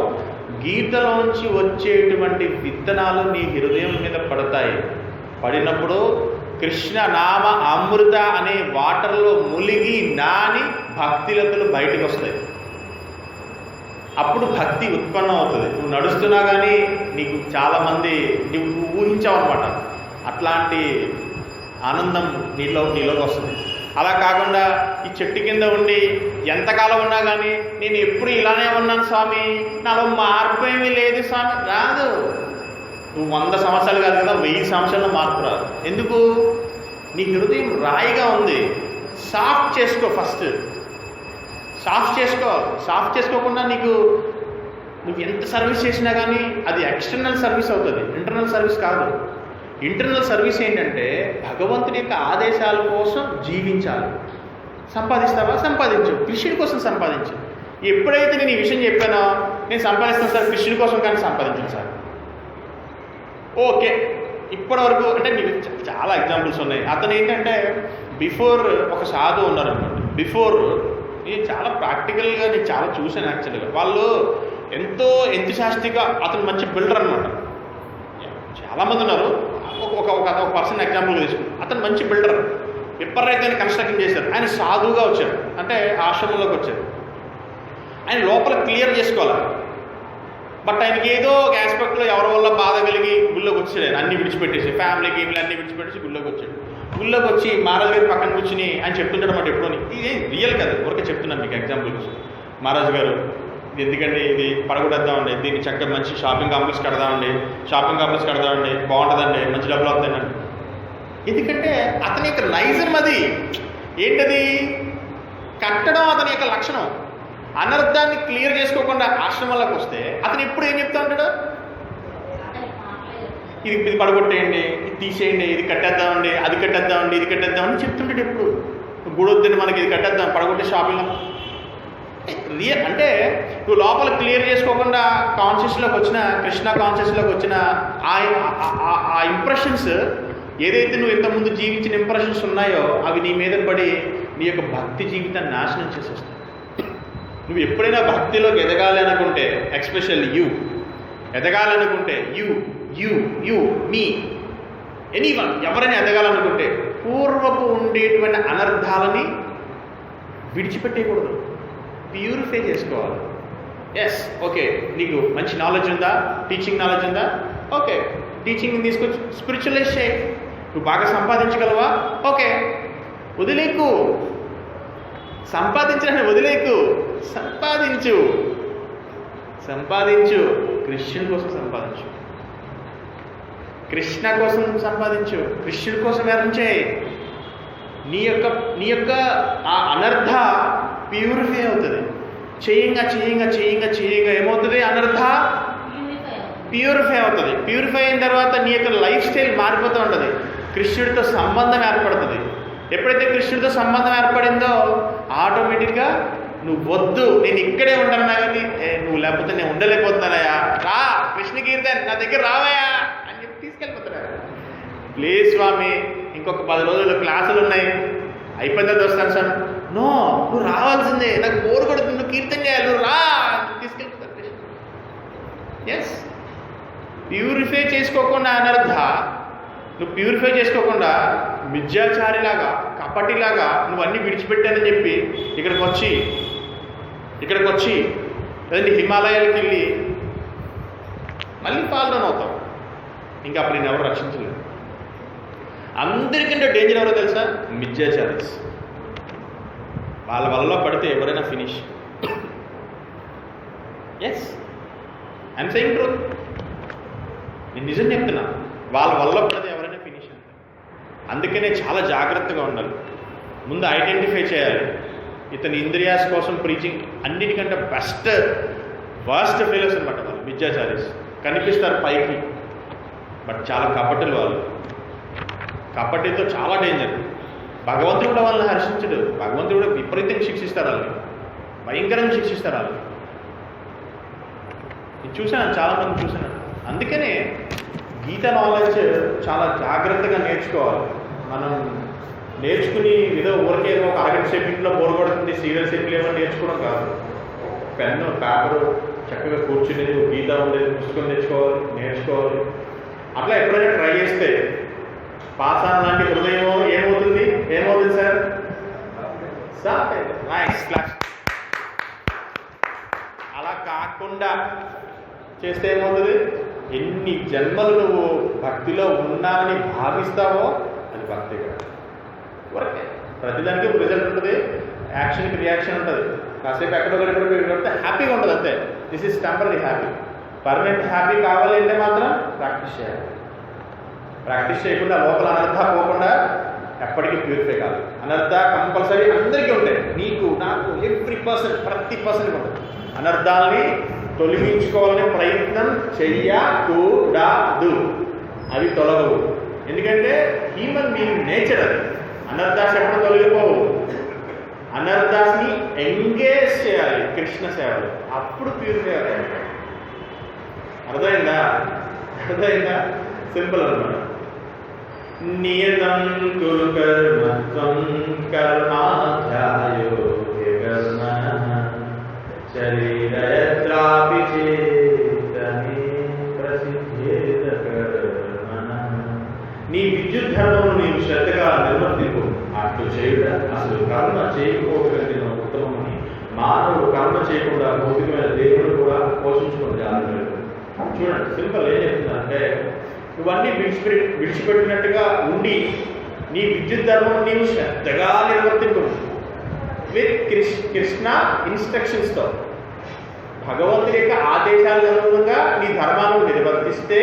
గీతలోంచి వచ్చేటువంటి విత్తనాలు నీ హృదయం మీద పడతాయి. పడినప్పుడు కృష్ణ నామ అమృత అనే వాటర్లో ములిగి నాని భక్తిలతలు బయటకు వస్తాయి. అప్పుడు భక్తి ఉత్పన్నం అవుతుంది. నువ్వు నడుస్తున్నా కానీ నీకు చాలామంది నువ్వు ఊహించావు అనమాట, అట్లాంటి ఆనందం నీలోకి వస్తుంది. అలా కాకుండా ఈ చెట్టు కింద ఉండి ఎంతకాలం ఉన్నా కానీ నేను ఎప్పుడు ఇలానే ఉన్నాను స్వామి, నాలో మార్పు ఏమీ లేదు స్వామి, రాదు. నువ్వు 100 సంవత్సరాలు కాదు కదా, 1000 సంవత్సరాలు మార్పు రాదు. ఎందుకు? నీ హృదయం రాయిగా ఉంది. సాఫ్ట్ చేసుకో ఫస్ట్, సాఫ్ట్ చేసుకోకుండా నువ్వు ఎంత సర్వీస్ చేసినా కానీ అది ఎక్స్టర్నల్ సర్వీస్ అవుతుంది, ఇంటర్నల్ సర్వీస్ కాదు. ఇంటర్నల్ సర్వీస్ ఏంటంటే భగవంతుడి యొక్క ఆదేశాల కోసం జీవించాలి. సంపాదిస్తావా? సంపాదించు, కృష్ణుడి కోసం సంపాదించు. ఎప్పుడైతే నేను ఈ విషయం చెప్పానో, నేను సంపాదిస్తాను సార్ కృష్ణుడి కోసం కానీ సంపాదించాను సార్, ఓకే. ఇప్పటివరకు అంటే మీకు చాలా ఎగ్జాంపుల్స్ ఉన్నాయి. అతను ఏంటంటే బిఫోర్ ఒక సాధు ఉన్నారనమాట. బిఫోర్ ఇది చాలా ప్రాక్టికల్గా నేను చాలా చూశాను యాక్చువల్గా. వాళ్ళు ఎంతో ఎంతశాస్తిగా, అతను మంచి బిల్డర్ అనమాట. చాలామంది ఉన్నారు, ఒక పర్సన్ ఎగ్జాంపుల్గా తీసుకున్నాను. అతను మంచి బిల్డర్, ఎప్పటికైతే కన్స్ట్రక్షన్ చేశారు. ఆయన సాధువుగా వచ్చారు, అంటే ఆశ్రమంలోకి వచ్చారు. ఆయన లోపల క్లియర్ చేసుకోవాలి. బట్ ఆయనకి ఏదో ఒక ఆస్పెక్ట్లో ఎవరి వల్ల బాధ కలిగి గుళ్ళోకి వచ్చాడు. ఆయన అన్ని విడిచిపెట్టేసి, ఫ్యామిలీ గేమ్లు అన్నీ విడిచిపెట్టేసి గుళ్ళోకి వచ్చాడు. గుళ్ళోకి వచ్చి మహారాజు గారి పక్కన కూర్చుని ఆయన చెప్తుంటాడు అన్నమాట ఎప్పుడోని. ఇది రియల్ కదా, ఊరికే చెప్తున్నాను మీకు ఎగ్జాంపుల్ కోసం. మహారాజు గారు ఇది ఎందుకంటే ఇది పడగొట్టేద్దామండి, దీన్ని చక్కగా మంచి షాపింగ్ కాంప్లెక్స్ కడదామండి, బాగుంటుందండి, మంచి డబ్బులు వస్తాయండి. ఎందుకంటే అతని యొక్క నైజం అది ఏంటది, కట్టడం అతని యొక్క లక్షణం. అనర్థాన్ని క్లియర్ చేసుకోకుండా ఆశ్రమంలోకి వస్తే అతను ఎప్పుడు ఏం చెప్తా ఉంటాడు, ఇది పడగొట్టేయండి, ఇది తీసేయండి, ఇది కట్టేద్దామండి, అది కట్టేద్దామండి, ఇది కట్టేద్దామని చెప్తుంటాడు. ఎప్పుడు గుడి వద్దని మనకి ఇది కట్టేద్దాం, పడగొట్టే షాపింగ్ రియల్. అంటే నువ్వు లోపల క్లియర్ చేసుకోకుండా కాన్షియస్లోకి వచ్చిన, కృష్ణ కాన్షియస్లోకి వచ్చిన ఆ ఇంప్రెషన్స్ ఏదైతే నువ్వు ఇంతకుముందు జీవించిన ఇంప్రెషన్స్ ఉన్నాయో అవి నీ మీద పడి నీ యొక్క భక్తి జీవితాన్ని నాశనం చేసేస్తాయి. నువ్వు ఎప్పుడైనా భక్తిలోకి ఎదగాలి అనుకుంటే, ఎక్స్పెషల్లీ ఎదగాలనుకుంటే యూ మీ ఎనీవన్ ఎవరైనా ఎదగాలనుకుంటే పూర్వపు ఉండేటువంటి అనర్థాలని విడిచిపెట్టేయకూడదు, ప్యూరిఫై చేసుకోవాలి. ఎస్, ఓకే, నీకు మంచి నాలెడ్జ్ ఉందా, టీచింగ్ నాలెడ్జ్ ఉందా, ఓకే, టీచింగ్ని తీసుకొచ్చి స్పిరిచువలైజ్ చేయి. నువ్వు బాగా సంపాదించగలవా, ఓకే, వదిలేకు. సంపాదించడానికి వదిలేకు, సంపాదించు. కృష్ణుడి కోసం సంపాదించు, కృష్ణ కోసం సంపాదించు, కృష్ణుడి కోసం ఎర్న్ చేయి. నీ యొక్క ఆ అనర్థ ప్యూరిఫై అవుతుంది. చేయంగా ఏమవుతుంది, అనర్థ ప్యూరిఫై అవుతుంది. ప్యూరిఫై అయిన తర్వాత నీ యొక్క లైఫ్ స్టైల్ మారిపోతూ ఉంటుంది. కృష్ణుడితో సంబంధం ఏర్పడుతుంది. ఎప్పుడైతే కృష్ణుడితో సంబంధం ఏర్పడిందో ఆటోమేటిక్గా నువ్వు వద్దు, నేను ఇక్కడే ఉంటానన్నా కానీ నువ్వు లేకపోతే నేను ఉండలేకపోతున్నానయా, రా కృష్ణ కీర్తన్ నా దగ్గర రావయా అని చెప్పి తీసుకెళ్ళిపోతున్నా. ప్లీజ్ స్వామి ఇంకొక 10 రోజులు క్లాసులు ఉన్నాయి, అయిపోయిన తర్వాత వస్తాను సార్. నో, నువ్వు రావాల్సిందే, నాకు బోర్ కొడుతుంది, నువ్వు కీర్తన చేయాలి, నువ్వు రా తీసుకెళ్ళిపోతాను కృష్ణ. ఎస్, ప్యూరిఫై చేసుకోకుండా అనర్థ, నువ్వు ప్యూరిఫై చేసుకోకుండా మిథ్యాచారిలాగా, కపటిలాగా నువ్వు అన్నీ విడిచిపెట్టానని చెప్పి ఇక్కడికి వచ్చి లేదంటే హిమాలయాలకు వెళ్ళి మళ్ళీ ఫాల్ డౌన్ అవుతావు. ఇంకా అప్పుడు నేను ఎవరు రక్షించలేదు. అందరికంటే డేంజర్ ఎవరో తెలుసా, మిథ్యాచారీస్. వాళ్ళ వల్ల పడితే ఎవరైనా finish. Yes, I'm saying truth, నేను నిజం చెప్తున్నా. వాళ్ళ వల్ల పడితే ఎవరైనా ఫినిష్ అంటారు. అందుకనే చాలా జాగ్రత్తగా ఉండాలి. ముందు ఐడెంటిఫై చేయాలి. ఇతని ఇంద్రియాస్ కోసం ప్రీచింగ్ అన్నిటికంటే వర్స్ట్ ఫెయిలర్స్ అనమాట వాళ్ళు, మిథ్యాచారీస్. కనిపిస్తారు పైకి, బట్ చాలా కపటులు వాళ్ళు. కపటితో చాలా డేంజర్. భగవంతుడు కూడా వాళ్ళని హర్షించడు. భగవంతుడు కూడా విపరీతంగా శిక్షిస్తారు వాళ్ళని, భయంకరంగా శిక్షిస్తారు వాళ్ళని. నేను చూశాను, చాలామంది చూశాను. అందుకనే గీత నాలెడ్జ్ చాలా జాగ్రత్తగా నేర్చుకోవాలి. మనం నేర్చుకుని ఏదో ఊరికే ఒక అరగంట సేపు ఇంట్లో బోర్ కొడుతుంది, సీరియల్ సేపులు ఏమో నేర్చుకోవడం కాదు. పెన్ను పేపరు చక్కగా కూర్చుని గీత ఉండేది పుస్తకం నేర్చుకోవాలి. అట్లా ఎప్పుడైనా ట్రై చేస్తే పాసాన్ లాంటి హృదయం ఏమవుతుంది సార్? Nice class. అలా కాక కాకుండా చేస్తే ఏమవుతుంది? ఎన్ని జన్మలు నువ్వు భక్తిలో ఉన్నానని భావిస్తావో అది భక్తి కాదు, వర్కే. ప్రతిదానికి ఒక రిజల్ట్ ఉంటుంది, యాక్షన్కి రియాక్షన్ ఉంటుంది. కాసేపు ఎక్కడో గడిపడితే హ్యాపీగా ఉంటుంది అంతే. This is temporary happy. Permanent happy కావాలి అంటే మాత్రం ప్రాక్టీస్ చేయాలి. ప్రాక్టీస్ చేయకుండా లోపల అనర్థ పోకుండా ఎప్పటికీ ప్యూరిఫై కాదు. అనర్థ కంపల్సరీ అందరికీ ఉంటాయి, నీకు నాకు ప్రతి పర్సన్ ఉంటుంది. అనర్థాలని తొలగించుకోవాలనే ప్రయత్నం చెయ్యకూడదు, అవి తొలగవు. ఎందుకంటే హ్యూమన్ బీయింగ్ నేచర్ అది. అనర్థాస్ ఎప్పుడు తొలగిపోవు. అనర్థాస్ని ఎంగేజ్ చేయాలి కృష్ణ సేవలు, అప్పుడు ప్యూరిఫై అవుతాయి. అర్థమైందా? సింపుల్ అన్నమాట. నియతం కురు కర్మత్వం కర్మాధ్యాయో కర్మణః శరీరయత్రాపి చేతనే ప్రసిద్ధేత కర్మణః. నీ విద్యుత్ ధర్మము నీవు శ్రద్ధగా నిర్వర్తింపు. అట్లు చేయుట అసలు కర్మ చేయకపోవడం ఉత్తమమని. మానవుడు కర్మ చేయకుండా భౌతికమైన దేవుడు కూడా పోషించుకుని జాగ్రత్త. చూడండి సింపుల్ ఏం చెప్తుందంటే, నువ్వన్నీ విడిచిపెట్టినట్టుగా ఉండి నీ విద్యుత్ ధర్మం నీవు శ్రద్ధగా నిర్వర్తింపు విత్ కృష్ణ ఇన్స్ట్రక్షన్స్తో. భగవంతుడి యొక్క ఆదేశాలకు అనుగుణంగా నీ ధర్మాన్ని నిర్వర్తిస్తే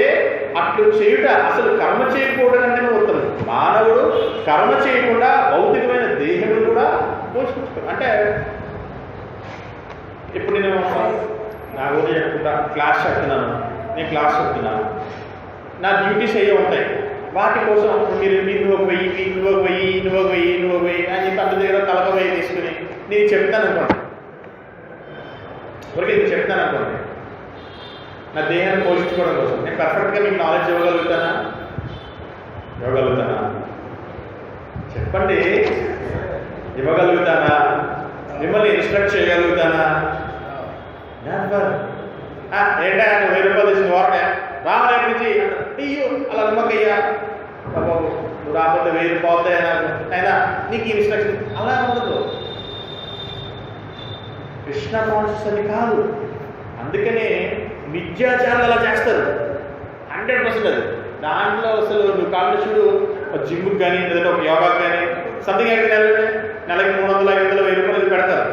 అట్లు చేయుట అసలు కర్మ చేయకపోవడం అంటే ఉత్తమం. మానవుడు కర్మ చేయకుండా భౌతికమైన దేహములు కూడా పోషించుకో. అంటే ఇప్పుడు నేను నా గురించి చెప్పుకుంటా, క్లాస్ చెప్తున్నాను, నా డ్యూటీస్ అయ్యే ఉంటాయి. వాటి కోసం మీరు ఒక వెయ్యి అని చెప్పి అంత దగ్గర తలక వెయ్యి తీసుకుని నేను చెప్తాను అనుకోండి, ఊరికి ఇది చెప్తాను అనుకోండి, నా దేహాన్ని పోషించుకోవడం కోసం నేను పర్ఫెక్ట్గా మీకు నాలెడ్జ్ ఇవ్వగలుగుతానా? చెప్పండి, ఇవ్వగలుగుతానా? మిమ్మల్ని ఇన్స్ట్రక్ట్ చేయగలుగుతానా? ఏంటా 1000 రూపాయలు తీసుకుని వారనే రామరేపు నుంచి అయ్యో అలా నమ్మకయ్యా బాబు, నువ్వు రాకపోతే 1000 పోతాయి నాకు, అయినా నీకు ఇన్స్ట్రక్షన్ అలా ఉండదు. కృష్ణ కాన్షియస్ అని కాదు. అందుకనే మిథ్యాచారాలు అలా చేస్తారు 100%. అది దాంట్లో అసలు నువ్వు కాంగ్రెస్డు జిమ్కి కానీ లేదంటే ఒక యోగాకి కానీ సంథింగ్ ఎక్కడికి వెళ్ళండి, నెలకి 300, 500, 1000 రూపాయలు పెడతారు.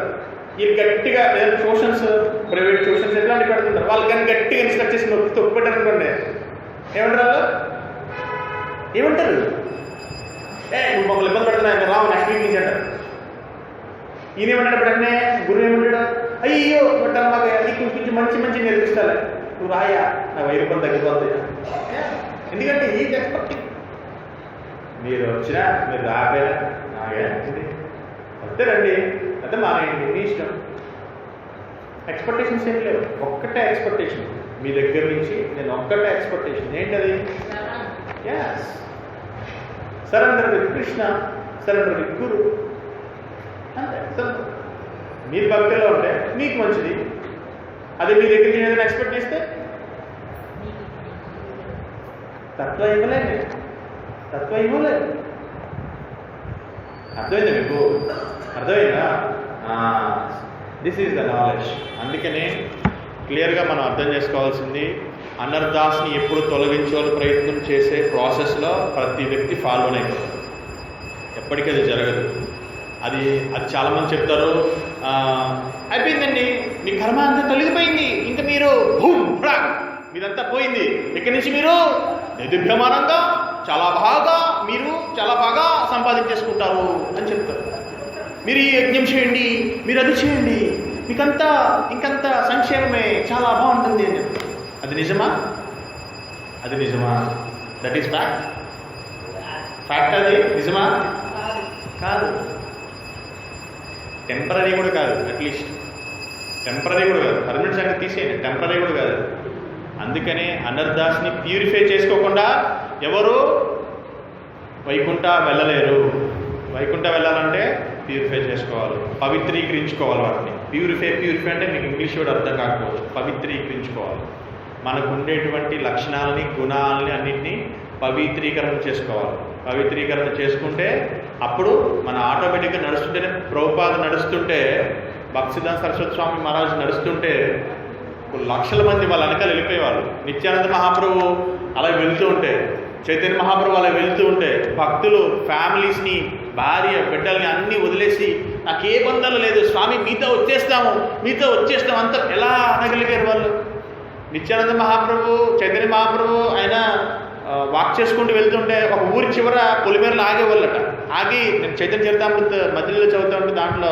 వీళ్ళు గట్టిగా ఏదైనా ట్యూషన్స్, ప్రైవేట్ ట్యూషన్స్ ఎట్లాంటివి పెడుతుంటారు. వాళ్ళు కానీ గట్టిగా ఇన్స్ట్రక్ట్ చేసి తొక్కు పెట్టారు అనుకోండి, ఏమంటారు? నువ్వు మమ్మల్ని ఇబ్బంది పెడుతున్నా రావు, నెక్స్ట్ వీక్ నుంచి అంటారు. ఈయన ఏమంటాడు? వెంటనే గురువు ఏమంటాడు? అయ్యో పెట్టాలి, మాకు నీకు కొంచెం మంచి నేర్పిస్తాను, నువ్వు రాయా, నా 1000 రూపాయలు తగ్గిపోతాయి. ఎందుకంటే ఈ ఎక్స్పెక్టింగ్ మీరు వచ్చినా మీరు రాపోయినా నాకే వస్తే రండి, అయితే మానేయండి, మీ ఇష్టం. ఎక్స్పెక్టేషన్స్ ఏం లేవు. ఒక్కటే ఎక్స్పెక్టేషన్ మీ దగ్గర నుంచి, నేను ఒక్కటే ఎక్స్పెక్టేషన్. ఏంటది? Surrender with Krishna, surrender with guru, అంతే. మీరు భక్తిలో ఉంటే మీకు మంచిది. అదే మీ దగ్గర నుంచి ఏదైనా ఎక్స్పెక్ట్ చేస్తే తత్వ ఇవ్వలేదు. అర్థమైందా మీకు? అర్థమైందా? This is the knowledge. అందుకనే క్లియర్గా మనం అర్థం చేసుకోవాల్సింది, అనర్థాస్ని ఎప్పుడు తొలగించాలని ప్రయత్నం చేసే ప్రాసెస్లో ప్రతి వ్యక్తి ఫాలో అయిపోతారు. ఎప్పటికీ అది జరగదు. అది చాలామంది చెప్తారు, అయిపోయిందండి మీ కర్మ అంతా తొలగిపోయింది, ఇంకా మీరు మీదంతా పోయింది, ఇక్కడి నుంచి మీరు నిర్దిభ్యమానంగా చాలా బాగా సంపాదించేసుకుంటారు అని చెప్తారు. మీరు ఈ యజ్ఞం చేయండి, మీరు అది చేయండి, ఇంకంత సంక్షేమమే, చాలా బాగుంటుంది అని చెప్తారు. అది నిజమా? That is fact. అది నిజమా? కాదు. టెంపరీ కూడా కాదు. అట్లీస్ట్ టెంపరీ కూడా కాదు. పర్మనెంట్ సంగతి తీసేయండి, టెంపరీ కూడా కాదు. అందుకనే అనర్థాస్ని ప్యూరిఫై చేసుకోకుండా ఎవరు వైకుంఠ వెళ్ళలేరు. వైకుంఠ వెళ్ళాలంటే ప్యూరిఫై చేసుకోవాలి, పవిత్రీకరించుకోవాలి వాటిని. ప్యూరిఫై అంటే మీకు ఇంగ్లీష్ కూడా అర్థం కాకపోవచ్చు. పవిత్రీకరించుకోవాలి. మనకు ఉండేటువంటి లక్షణాలని, గుణాలని అన్నింటినీ పవిత్రీకరణ చేసుకోవాలి. పవిత్రీకరణ చేసుకుంటే అప్పుడు మన ఆటోమేటిక్గా నడుస్తుంటేనే, ప్రభుపాద నడుస్తుంటే, భక్తిసిద్ధాంత సరస్వతి స్వామి మహారాజు నడుస్తుంటే లక్షల మంది వాళ్ళ వెనకాల వెళ్ళిపోయేవాళ్ళు. నిత్యానంద మహాప్రభు అలా వెళ్తూ ఉంటే, చైతన్య మహాప్రభు అలా వెళ్తూ ఉంటే, భక్తులు ఫ్యామిలీస్ని, భార్య బిడ్డల్ని అన్నీ వదిలేసి నాకు ఏ బంధాలు లేదు స్వామి, మీతో వచ్చేస్తాం అంత ఎలా అనగలిగారు వాళ్ళు? నిత్యానంద మహాప్రభు, చైతన్య మహాప్రభు ఆయన వాక్ చేసుకుంటూ వెళ్తుంటే ఒక ఊరి చివర పొలిమేరలు ఆగేవాళ్ళట. ఆగి, నేను చైతన్య చరితామృత మధ్యలో చదువుతూ ఉంటే దాంట్లో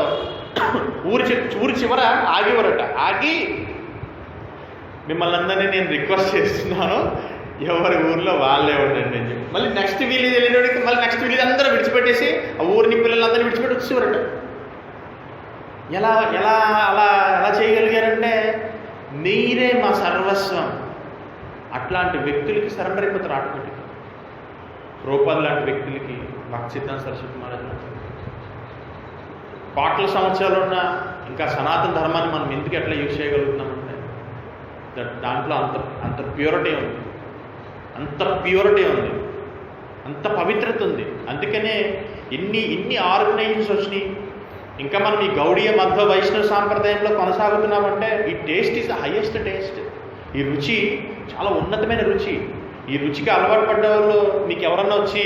ఊరి చివర ఆగేవారట. ఆగి, మిమ్మల్ని అందరినీ నేను రిక్వెస్ట్ చేస్తున్నాను, ఎవరి ఊర్లో వాళ్ళే ఉండండి అని చెప్పి మళ్ళీ నెక్స్ట్ విలేజ్ వెళ్ళేటోడికి మళ్ళీ నెక్స్ట్ విలేజ్ అందరూ విడిచిపెట్టేసి ఆ ఊరిని పిల్లలందరినీ విడిచిపెట్టి వచ్చేవారట. ఎలా ఎలా అలా ఎలా చేయగలిగారంటే, మీరే మా సర్వస్వం. అట్లాంటి వ్యక్తులకి సరెండర్ అయిపోతారు ఆటోమేటిక్గా. రూపాయలు లాంటి వ్యక్తులకి, భక్తి సిద్ధాంత సరస్వతి మహారాజ్ కోట్ల సంవత్సరాలు ఉన్న ఇంకా సనాతన ధర్మాన్ని మనం ఎందుకు ఎట్లా యూజ్ చేయగలుగుతున్నామంటే దాంట్లో అంత ప్యూరిటీ ఉంది, అంత పవిత్రత ఉంది. అందుకనే ఇన్ని ఆర్గనైజేషన్స్ వచ్చినాయి. ఇంకా మనం ఈ గౌడీయ మధ్వ వైష్ణవ సాంప్రదాయంలో కొనసాగుతున్నామంటే ఈ taste is the highest taste. ఈ రుచి చాలా ఉన్నతమైన రుచి. ఈ రుచికి అలవాటు పడ్డ వాళ్ళు మీకు ఎవరన్నా వచ్చి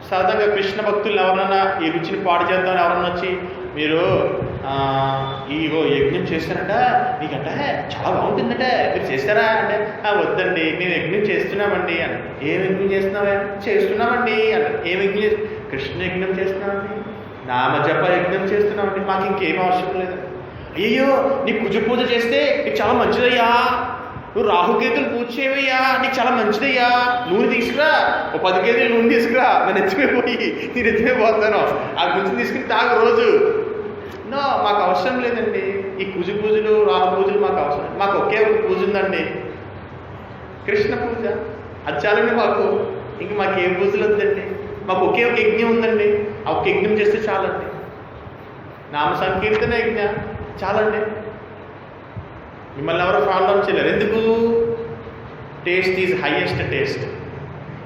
సరదాగా కృష్ణ భక్తులు ఎవరన్నా ఈ రుచిని పాడు చేద్దామని ఎవరన్నా వచ్చి, మీరు ఇగో యజ్ఞం చేస్తారంట, నీకంటే చాలా బాగుంటుందట, మీరు చేస్తారా అంటే, వద్దండి మేము యజ్ఞం చేస్తున్నామండి అని. ఏం యజ్ఞం చేస్తున్నామండి అంటే, ఏం యజ్ఞం కృష్ణ యజ్ఞం చేస్తున్నామండి, నామజప యజ్ఞం చేస్తున్నామండి, మాకు ఇంకేం అవసరం లేదు. అయ్యో నీకు కుజ పూజ చేస్తే నీకు చాలా మంచిదయ్యా, నువ్వు రాహుకేతులు పూజ చేయవయ్యా, నీకు చాలా మంచిదయ్యా, నూనె తీసుకురా, ఓ 10 కేజీలు నూనె తీసుకురా, నేను ఎత్తిపోయి నేను ఎత్తిపోతాను, ఆ గుంజు తీసుకుని తాగు రోజు. నో, మాకు అవసరం లేదండి ఈ కుజ పూజలు రాహు పూజలు, మాకు అవసరం. మాకు ఒకే ఒక పూజ ఉందండి, కృష్ణ పూజ. అది చాలండి మాకు, ఇంక మాకు ఏ పూజలు వద్దండి. మాకు ఒకే ఒక యజ్ఞం ఉందండి, ఆ ఒక్క యజ్ఞం చేస్తే చాలండి. నామ సంకీర్తన యజ్ఞ చాలండి. మిమ్మల్ని ఎవరో ఫాలో చేయలేరు. ఎందుకు? Taste is highest taste.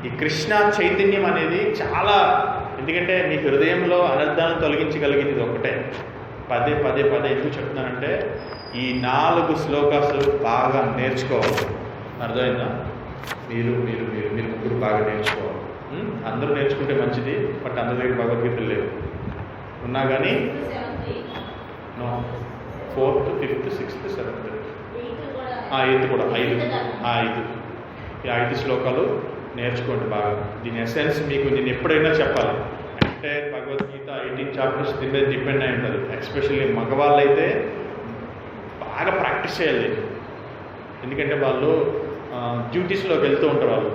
ఈ కృష్ణ చైతన్యం అనేది చాలా, ఎందుకంటే మీ హృదయంలో అనర్థాలను తొలగించగలిగింది ఒకటే. పదే ఎందుకు చెప్తున్నానంటే, ఈ 4 శ్లోకాలు బాగా నేర్చుకోవాలి. అర్థమైందా? మీరు ముగ్గురు బాగా నేర్చుకోవాలి. అందరూ నేర్చుకుంటే మంచిది, బట్ అందరి దగ్గర భగవద్గీతలు లేవు. ఉన్నా కానీ 4th, 5th, 6th, 7th, 8th కూడా 5 ఈ 5 శ్లోకాలు నేర్చుకోండి బాగా. దీని ఎసెన్స్ మీకు నేను ఎప్పుడైనా చెప్పాలి అంటే, భగవద్గీత 18 చాప్టర్స్ దీని మీద డిపెండ్ అయి ఉంటుంది. ఎస్పెషల్లీ మగవాళ్ళు అయితే బాగా ప్రాక్టీస్ చేయాలి. ఎందుకంటే వాళ్ళు డ్యూటీస్లోకి వెళ్తూ ఉంటారు. వాళ్ళు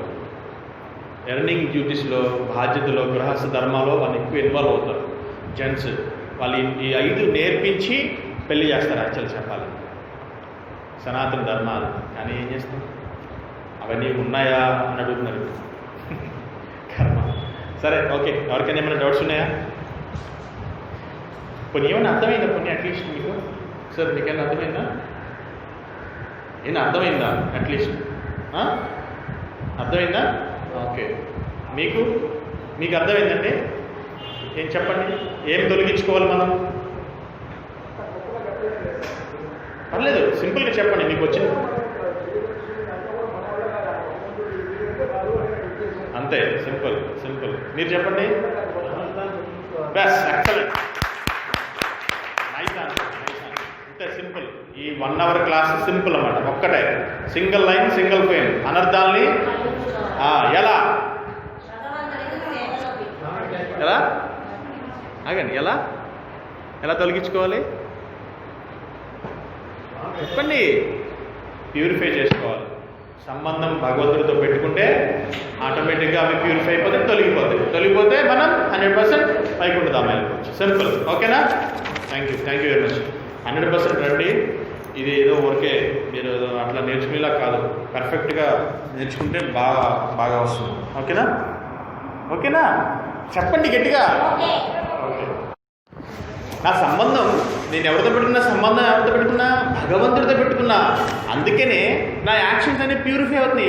ఎర్నింగ్ డ్యూటీస్లో, బాధ్యతలో, గృహస్థ ధర్మాలో వాళ్ళు ఎక్కువ ఇన్వాల్వ్ అవుతారు. జెంట్స్ వాళ్ళు ఈ 5 నేర్పించి పెళ్లి చేస్తారు యాక్చువల్ చెప్పాలి, సనాతన ధర్మాలు. కానీ ఏం చేస్తాం, అవన్నీ ఉన్నాయా అని అడుగుతున్నారు కర్మ. సరే, ఓకే. ఎవరికైనా ఏమైనా డౌట్స్ ఉన్నాయా? కొన్ని ఏమైనా అర్థమైందా? కొన్ని అట్లీస్ట్ మీకు సార్ మీకేమైనా అర్థమైందా? అర్థమైందా? అట్లీస్ట్ అర్థమైందా? ఓకే. మీకు అర్థమైందండి? ఏం చెప్పండి, ఏం తొలగించుకోవాలి మనం? పర్లేదు, సింపుల్గా చెప్పండి మీకు వచ్చింది. అంతే, సింపుల్. మీరు చెప్పండి. Best, excellent, nice answer. అంతే సింపుల్. ఈ 1 hour క్లాస్ సింపుల్ అన్నమాట. ఒక్కటే సింగిల్ లైన్, సింగిల్ ఫ్రేమ్. అనర్థాల్ని ఎలా ఆగండి, ఎలా తొలగించుకోవాలి చెప్పండి. ప్యూరిఫై చేసుకోవాలి. సంబంధం భగవంతుడితో పెట్టుకుంటే ఆటోమేటిక్గా అవి ప్యూరిఫై అయిపోతే తొలగిపోతే మనం 100% వైకుంఠధామం వెళ్ళిపోవచ్చు. సింపుల్. ఓకేనా? Thank you very much. 100% రండి. ఇది ఏదో ఊరికే మీరు అట్లా నేర్చుకునేలా కాదు, పర్ఫెక్ట్గా నేర్చుకుంటే బాగా వస్తుంది. ఓకేనా? చెప్పండి గట్టిగా. ఓకే. నా సంబంధం నేను ఎవరితో పెట్టుకున్నా భగవంతుడితో పెట్టుకున్నా. అందుకనే నా యాక్షన్స్ అనేవి ప్యూరిఫై అవుతున్నాయి.